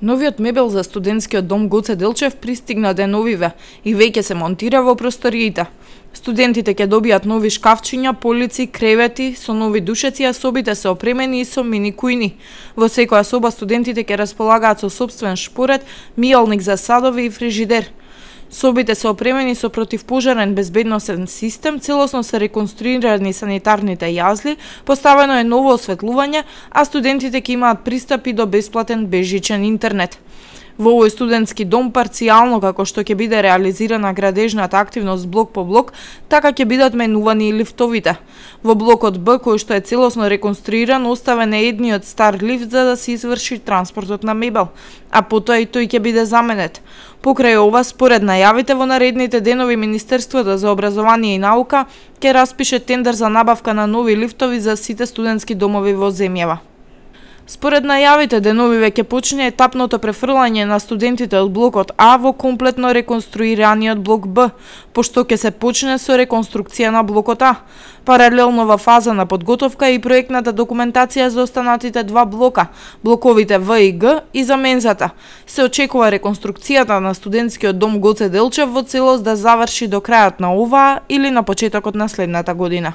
Новиот мебел за студентскиот дом Гоце Делчев пристигна деновиве и веќе се монтира во просториите. Студентите ќе добијат нови шкафчиња, полици, кревети, со нови душеци, а собите се опремени и со мини кујни. Во секоја соба студентите ќе располагаат со сопствен шпоред, мијалник за садови и фрижидер. Собите се опремени со противпожарен безбедносен систем, целосно се реконструирани санитарните јазли, поставено е ново осветлување, а студентите ќе имаат пристап и до бесплатен безжичен интернет. Во овој студентски дом парцијално, како што ќе биде реализирана градежната активност блок по блок, така ќе бидат менувани и лифтовите. Во блокот Б, кој што е целосно реконструиран, оставен е едниот стар лифт за да се изврши транспортот на мебел, а потоа и тој ќе биде заменет. Покрај ова, според најавите во наредните денови, Министерството за образование и наука ќе распише тендер за набавка на нови лифтови за сите студентски домови во земјава. Според најавите, деновиве ќе почне етапното префрлање на студентите од блокот А во комплетно реконструираниот блок Б, пошто ќе се почне со реконструкција на блокот А. Паралелно во фаза на подготовка и проектната документација за останатите два блока, блоковите В и Г и за мензата. Се очекува реконструкцијата на студентскиот дом Гоце Делчев во целост да заврши до крајот на оваа или на почетокот на следната година.